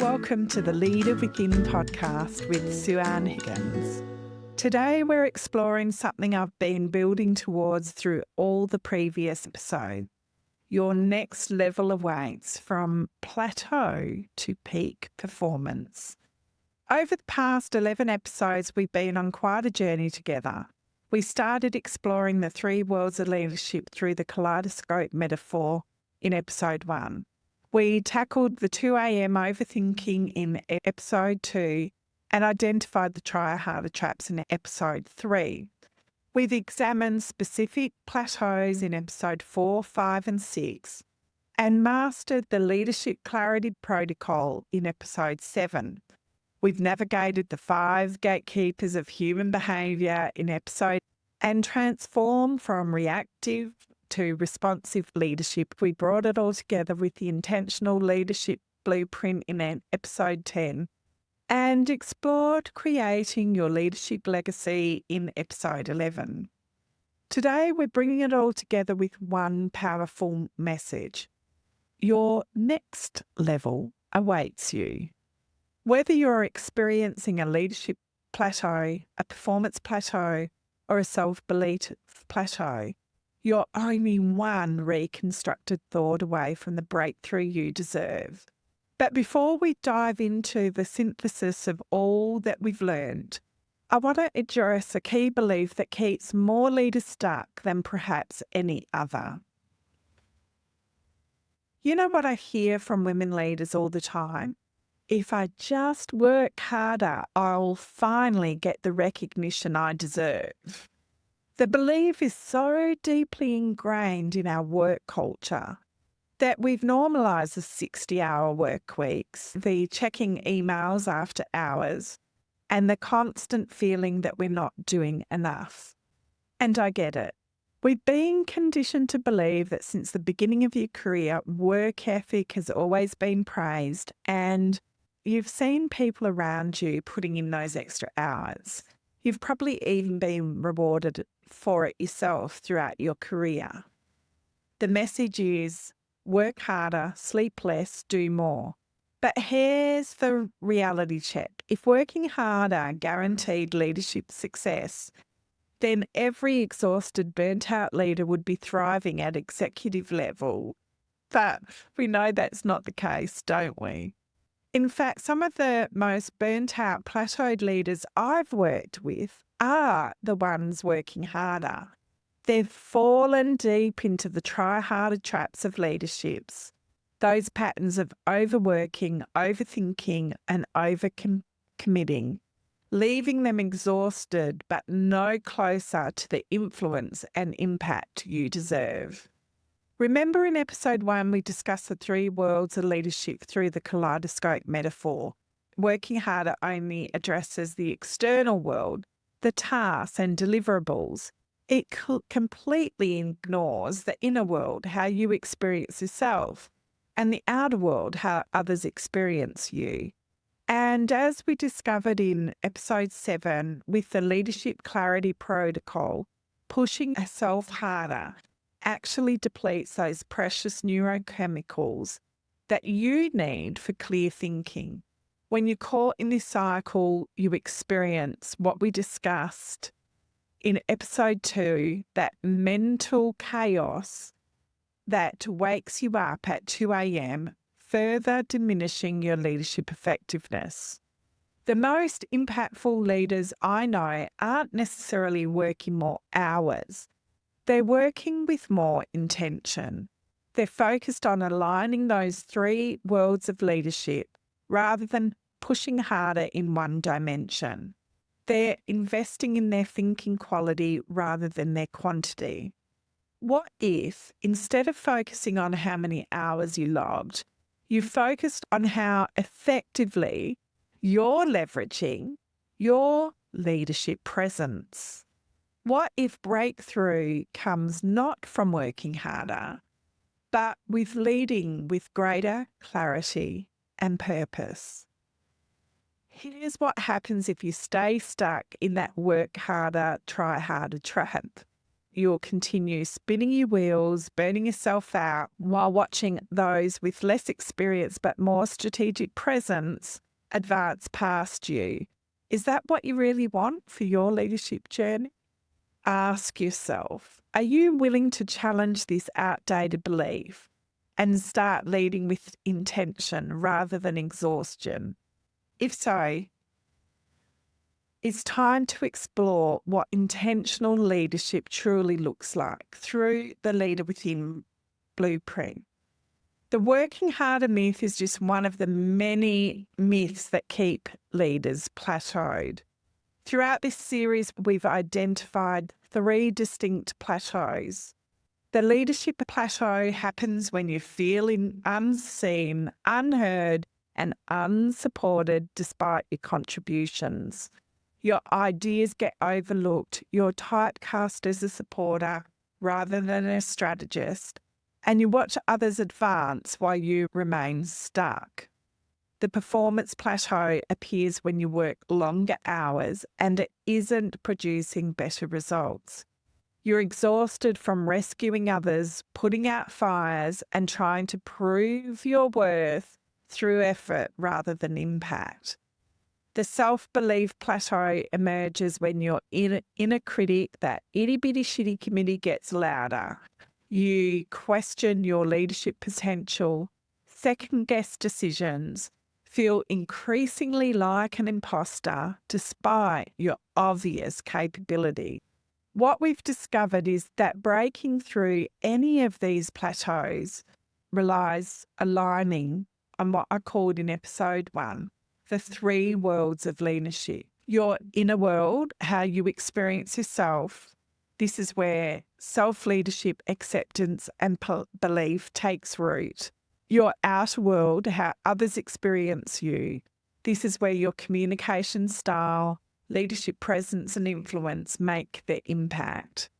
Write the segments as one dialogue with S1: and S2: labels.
S1: Welcome to the Leader Within podcast with Sue-Ann Higgins. Today we're exploring something I've been building towards through all the previous episodes. Your next level awaits from plateau to peak performance. Over the past 11 episodes, we've been on quite a journey together. We started exploring the three worlds of leadership through the kaleidoscope metaphor in episode 1. We tackled the 2 a.m. overthinking in episode 2 and identified the try harder traps in episode 3. We've examined specific plateaus in episode 4, 5 and 6 and mastered the leadership clarity protocol in episode 7. We've navigated the 5 gatekeepers of human behaviour in episode and transformed from reactive to responsive leadership. We brought it all together with the intentional leadership blueprint in episode 10 and explored creating your leadership legacy in episode 11. Today, we're bringing it all together with one powerful message. Your next level awaits you. Whether you're experiencing a leadership plateau, a performance plateau, or a self-belief plateau, you're only one reconstructed thought away from the breakthrough you deserve. But before we dive into the synthesis of all that we've learned, I want to address a key belief that keeps more leaders stuck than perhaps any other. You know what I hear from women leaders all the time? If I just work harder, I'll finally get the recognition I deserve. The belief is so deeply ingrained in our work culture that we've normalised the 60-hour work weeks, the checking emails after hours, and the constant feeling that we're not doing enough. And I get it. We've been conditioned to believe that since the beginning of your career, work ethic has always been praised, and you've seen people around you putting in those extra hours. You've probably even been rewarded for it yourself throughout your career. The message is work harder, sleep less, do more. But here's the reality check. If working harder guaranteed leadership success, then every exhausted, burnt-out leader would be thriving at executive level. But we know that's not the case, don't we? In fact, some of the most burnt-out, plateaued leaders I've worked with are the ones working harder. They've fallen deep into the try-harder traps of leaderships, those patterns of overworking, overthinking, and overcommitting, leaving them exhausted but no closer to the influence and impact you deserve. Remember in episode 1, we discussed the 3 worlds of leadership through the kaleidoscope metaphor. Working harder only addresses the external world, the tasks and deliverables. It completely ignores the inner world, how you experience yourself, and the outer world, how others experience you. And as we discovered in episode 7 with the leadership clarity protocol, pushing yourself harder actually depletes those precious neurochemicals that you need for clear thinking. When you're caught in this cycle, you experience what we discussed in episode 2, that mental chaos that wakes you up at 2 a.m., further diminishing your leadership effectiveness. The most impactful leaders I know aren't necessarily working more hours. They're working with more intention. They're focused on aligning those 3 worlds of leadership rather than pushing harder in one dimension. They're investing in their thinking quality rather than their quantity. What if, instead of focusing on how many hours you logged, you focused on how effectively you're leveraging your leadership presence? What if breakthrough comes not from working harder, but with leading with greater clarity and purpose? Here's what happens if you stay stuck in that work harder, try harder trap. you'll continue spinning your wheels, burning yourself out, while watching those with less experience but more strategic presence advance past you. Is that what you really want for your leadership journey? Ask yourself, are you willing to challenge this outdated belief and start leading with intention rather than exhaustion? If so, it's time to explore what intentional leadership truly looks like through the Leader Within blueprint. The working harder myth is just one of the many myths that keep leaders plateaued. Throughout this series, we've identified 3 distinct plateaus. The leadership plateau happens when you feel unseen, unheard, and unsupported despite your contributions. Your ideas get overlooked, you're typecast as a supporter rather than a strategist, and you watch others advance while you remain stuck. The performance plateau appears when you work longer hours and it isn't producing better results. You're exhausted from rescuing others, putting out fires, and trying to prove your worth through effort rather than impact. The self-belief plateau emerges when your inner critic, that itty-bitty shitty committee, gets louder. You question your leadership potential, second-guess decisions, feel increasingly like an imposter despite your obvious capability. What we've discovered is that breaking through any of these plateaus relies aligning on what I called in episode 1, the 3 worlds of leadership. Your inner world, how you experience yourself. This is where self-leadership, acceptance and belief takes root. Your outer world, how others experience you. This is where your communication style, leadership presence and influence make their impact.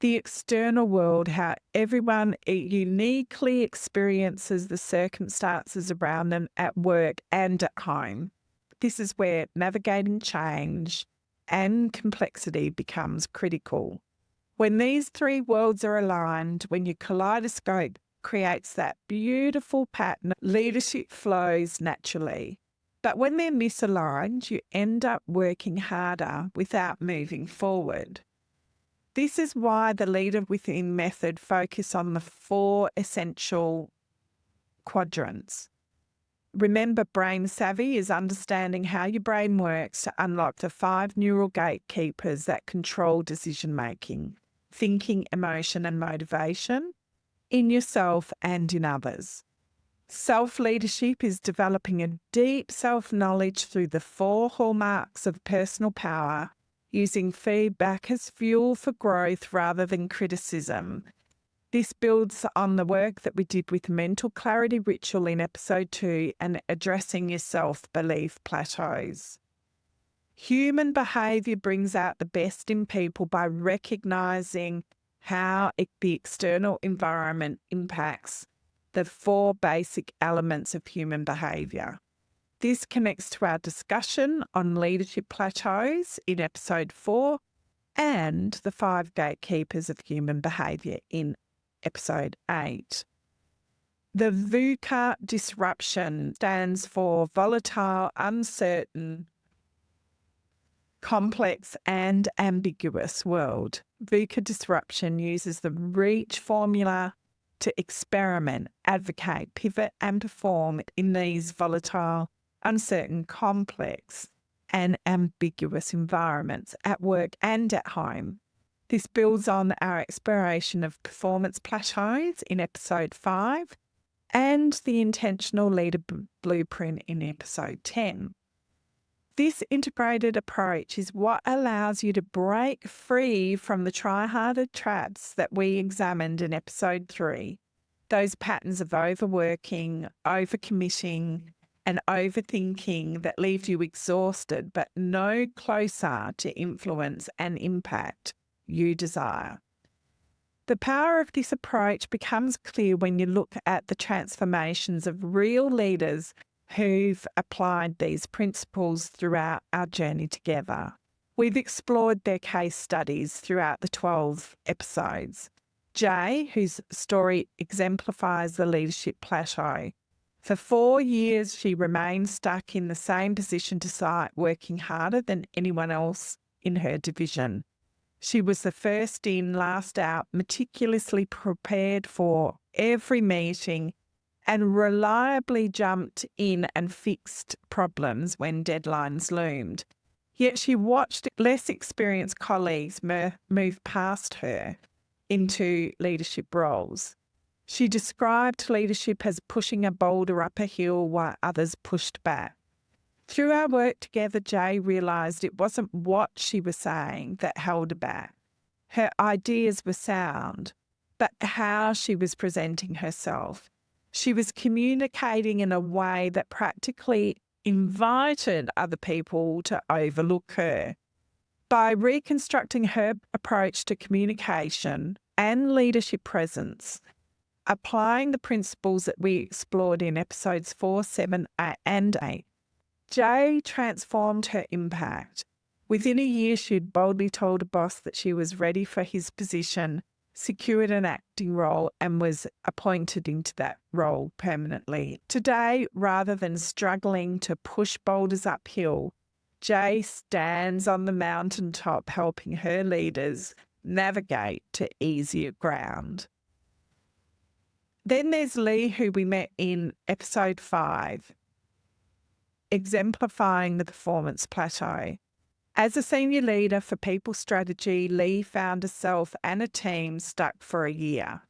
S1: The external world, how everyone uniquely experiences the circumstances around them at work and at home. This is where navigating change and complexity becomes critical. When these 3 worlds are aligned, when your kaleidoscope creates that beautiful pattern, leadership flows naturally. But when they're misaligned, you end up working harder without moving forward. This is why the Leader Within method focuses on the 4 essential quadrants. Remember, brain savvy is understanding how your brain works to unlock the 5 neural gatekeepers that control decision-making, thinking, emotion and motivation in yourself and in others. Self-leadership is developing a deep self-knowledge through the 4 hallmarks of personal power, using feedback as fuel for growth rather than criticism. This builds on the work that we did with mental clarity ritual in episode 2 and addressing your self-belief plateaus. Human behaviour brings out the best in people by recognising how the external environment impacts the 4 basic elements of human behaviour. This connects to our discussion on leadership plateaus in episode 4 and the 5 gatekeepers of human behaviour in episode 8. The VUCA disruption stands for volatile, uncertain, complex and ambiguous world. VUCA disruption uses the REACH formula to experiment, advocate, pivot and perform in these volatile, uncertain, complex and ambiguous environments at work and at home. This builds on our exploration of performance plateaus in episode 5 and the intentional leader blueprint in episode 10. This integrated approach is what allows you to break free from the try-harder traps that we examined in episode 3, those patterns of overworking, overcommitting, and overthinking that leave you exhausted but no closer to influence and impact you desire. The power of this approach becomes clear when you look at the transformations of real leaders who've applied these principles throughout our journey together. We've explored their case studies throughout the 12 episodes. Jay, whose story exemplifies the leadership plateau. For 4 years, she remained stuck in the same position despite working harder than anyone else in her division. She was the first in, last out, meticulously prepared for every meeting and reliably jumped in and fixed problems when deadlines loomed. Yet she watched less experienced colleagues move past her into leadership roles. She described leadership as pushing a boulder up a hill while others pushed back. Through our work together, Jay realised it wasn't what she was saying that held her back. Her ideas were sound, but how she was presenting herself. She was communicating in a way that practically invited other people to overlook her. By reconstructing her approach to communication and leadership presence, applying the principles that we explored in episodes 4, 7, and 8, Jay transformed her impact. Within a year, she had boldly told a boss that she was ready for his position, secured an acting role, and was appointed into that role permanently. Today, rather than struggling to push boulders uphill, Jay stands on the mountaintop helping her leaders navigate to easier ground. Then there's Lee, who we met in episode 5, exemplifying the performance plateau. As a senior leader for people strategy, Lee found herself and a team stuck for a year.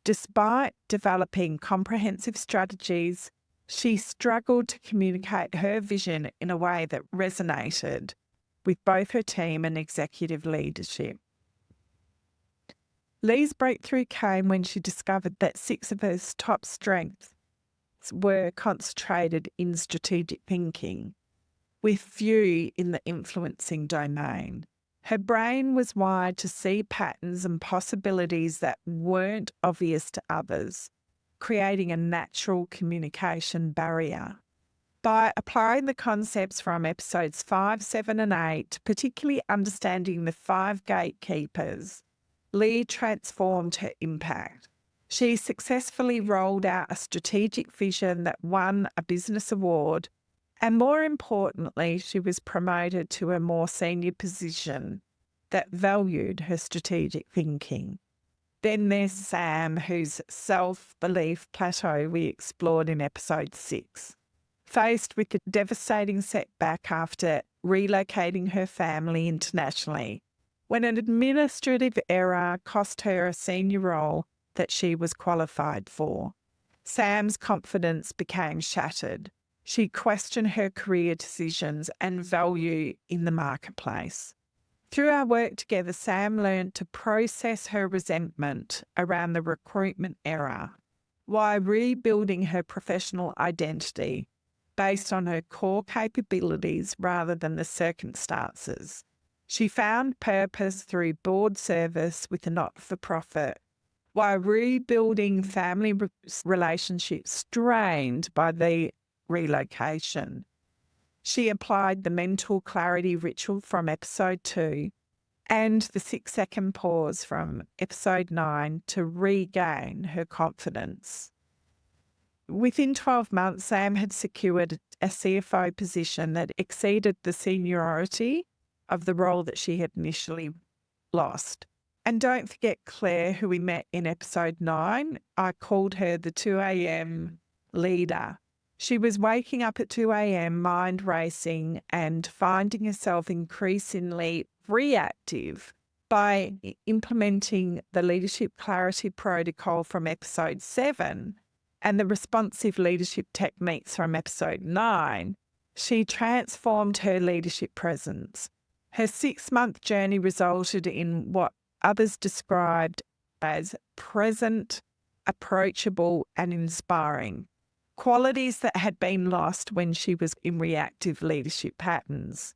S1: Despite developing comprehensive strategies, she struggled to communicate her vision in a way that resonated with both her team and executive leadership. Lee's breakthrough came when she discovered that 6 of her top strengths were concentrated in strategic thinking, with few in the influencing domain. Her brain was wired to see patterns and possibilities that weren't obvious to others, creating a natural communication barrier. By applying the concepts from episodes 5, 7, and 8, particularly understanding the 5 gatekeepers, Lee transformed her impact. She successfully rolled out a strategic vision that won a business award, and more importantly, she was promoted to a more senior position that valued her strategic thinking. Then there's Sam, whose self-belief plateau we explored in episode 6. Faced with a devastating setback after relocating her family internationally, when an administrative error cost her a senior role that she was qualified for, Sam's confidence became shattered. She questioned her career decisions and value in the marketplace. Through our work together, Sam learned to process her resentment around the recruitment error while rebuilding her professional identity based on her core capabilities rather than the circumstances. She found purpose through board service with a not-for-profit while rebuilding family relationships strained by the relocation. She applied the mental clarity ritual from episode 2 and the 6-second pause from episode 9 to regain her confidence. Within 12 months, Sam had secured a CFO position that exceeded the seniority of the role that she had initially lost. And don't forget Claire, who we met in episode 9. I called her the 2 a.m. leader. She was waking up at 2 a.m, mind racing, and finding herself increasingly reactive. By implementing the leadership clarity protocol from episode 7 and the responsive leadership techniques from episode 9, she transformed her leadership presence. Her 6-month journey resulted in what others described as present, approachable, and inspiring, qualities that had been lost when she was in reactive leadership patterns.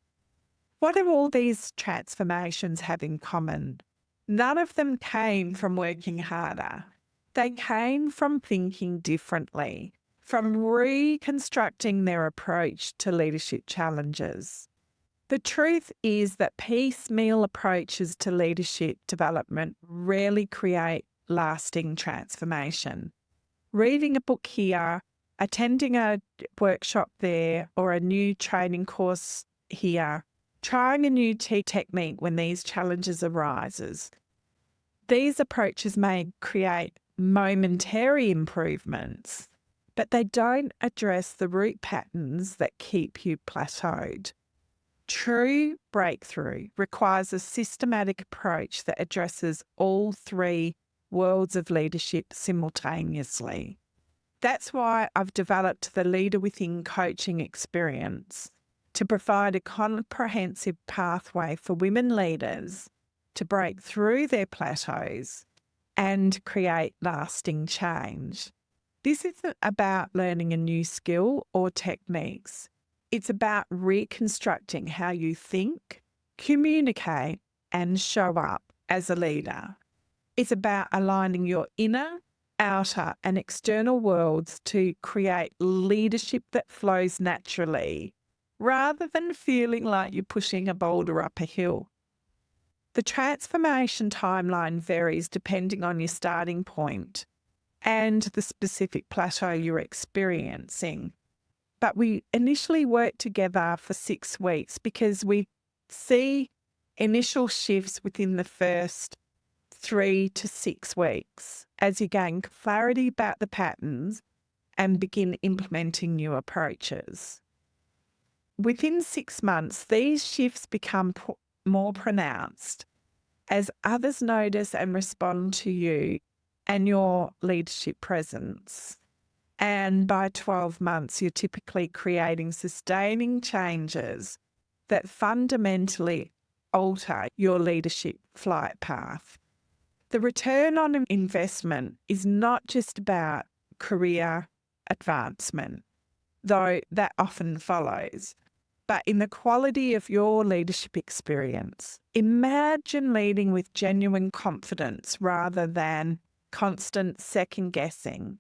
S1: What do all these transformations have in common? None of them came from working harder. They came from thinking differently, from reconstructing their approach to leadership challenges. The truth is that piecemeal approaches to leadership development rarely create lasting transformation. Reading a book here, attending a workshop there, or a new training course here, trying a new technique when these challenges arises. These approaches may create momentary improvements, but they don't address the root patterns that keep you plateaued. True breakthrough requires a systematic approach that addresses all three worlds of leadership simultaneously. That's why I've developed the Leader Within coaching experience to provide a comprehensive pathway for women leaders to break through their plateaus and create lasting change. This isn't about learning a new skill or techniques. It's about reconstructing how you think, communicate, and show up as a leader. It's about aligning your inner, outer, and external worlds to create leadership that flows naturally, rather than feeling like you're pushing a boulder up a hill. The transformation timeline varies depending on your starting point and the specific plateau you're experiencing. But we initially work together for 6 weeks because we see initial shifts within the first 3 to 6 weeks as you gain clarity about the patterns and begin implementing new approaches. Within 6 months, these shifts become more pronounced as others notice and respond to you and your leadership presence. And by 12 months, you're typically creating sustaining changes that fundamentally alter your leadership flight path. The return on investment is not just about career advancement, though that often follows, but in the quality of your leadership experience. Imagine leading with genuine confidence rather than constant second guessing.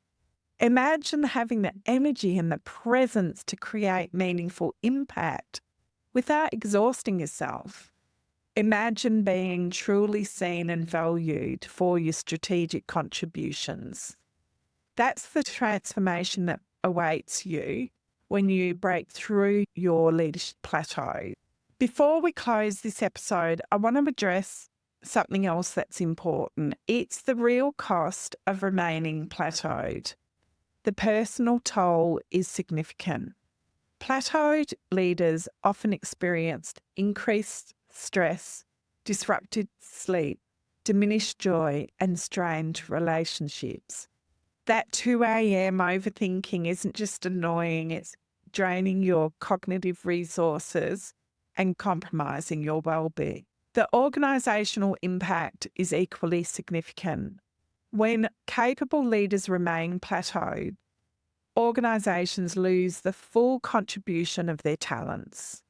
S1: Imagine having the energy and the presence to create meaningful impact without exhausting yourself. Imagine being truly seen and valued for your strategic contributions. That's the transformation that awaits you when you break through your leadership plateau. Before we close this episode, I want to address something else that's important. It's the real cost of remaining plateaued. The personal toll is significant. Plateaued leaders often experience increased stress, disrupted sleep, diminished joy, and strained relationships. That 2 a.m. overthinking isn't just annoying, it's draining your cognitive resources and compromising your well-being. The organisational impact is equally significant. When capable leaders remain plateaued, organisations lose the full contribution of their talents.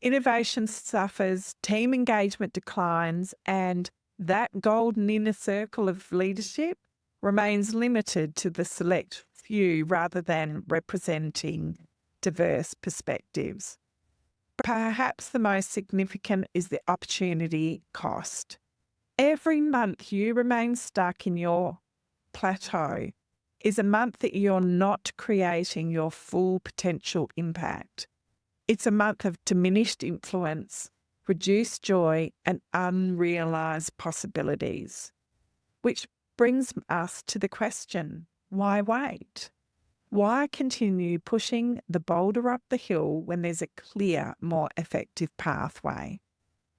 S1: Innovation suffers, team engagement declines, and that golden inner circle of leadership remains limited to the select few rather than representing diverse perspectives. Perhaps the most significant is the opportunity cost. Every month you remain stuck in your plateau is a month that you're not creating your full potential impact. It's a month of diminished influence, reduced joy, and unrealised possibilities. Which brings us to the question, why wait? Why continue pushing the boulder up the hill when there's a clear, more effective pathway?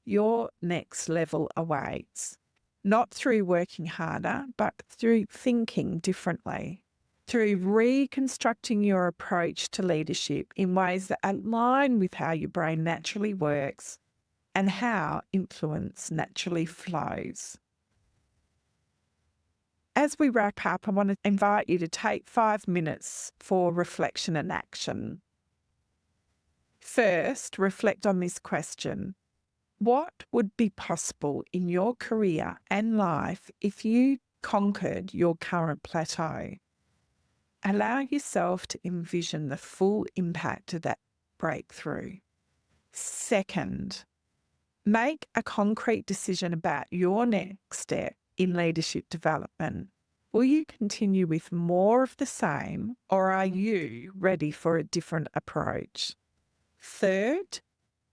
S1: Your next level awaits, not through working harder, but through thinking differently, through reconstructing your approach to leadership in ways that align with how your brain naturally works and how influence naturally flows. As we wrap up, I want to invite you to take 5 minutes for reflection and action. First, reflect on this question. What would be possible in your career and life if you conquered your current plateau? Allow yourself to envision the full impact of that breakthrough. Second, make a concrete decision about your next step in leadership development. Will you continue with more of the same, or are you ready for a different approach? Third,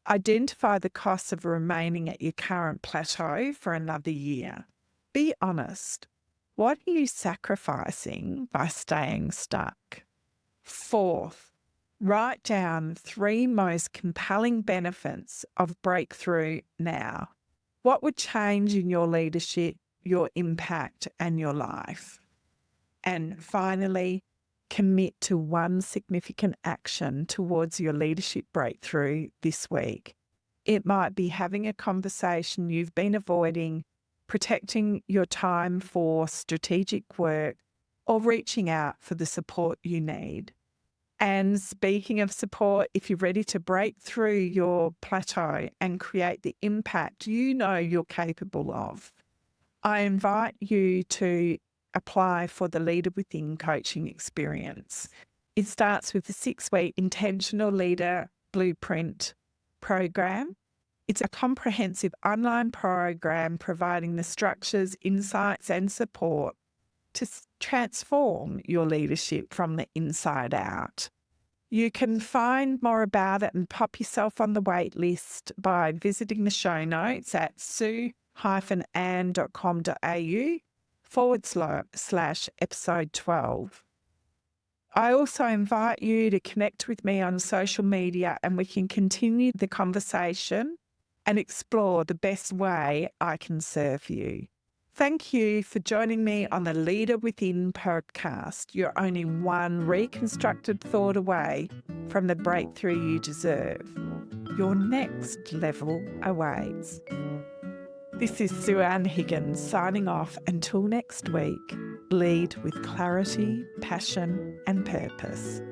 S1: identify the costs of remaining at your current plateau for another year. Be honest. What are you sacrificing by staying stuck? Fourth, write down 3 most compelling benefits of breakthrough now. What would change in your leadership, your impact, and your life? And finally, commit to 1 significant action towards your leadership breakthrough this week. It might be having a conversation you've been avoiding, protecting your time for strategic work, or reaching out for the support you need. And speaking of support, if you're ready to break through your plateau and create the impact you know you're capable of, I invite you to apply for the Leader Within coaching experience. It starts with the 6-week Intentional Leader Blueprint program. It's a comprehensive online program providing the structures, insights, and support to transform your leadership from the inside out. You can find more about it and pop yourself on the wait list by visiting the show notes at sue-ann.com.au/episode 12. I also invite you to connect with me on social media and we can continue the conversation and explore the best way I can serve you. Thank you for joining me on the Leader Within podcast. You're only one reconstructed thought away from the breakthrough you deserve. Your next level awaits. This is Sue-Ann Higgins signing off. Until next week, lead with clarity, passion, and purpose.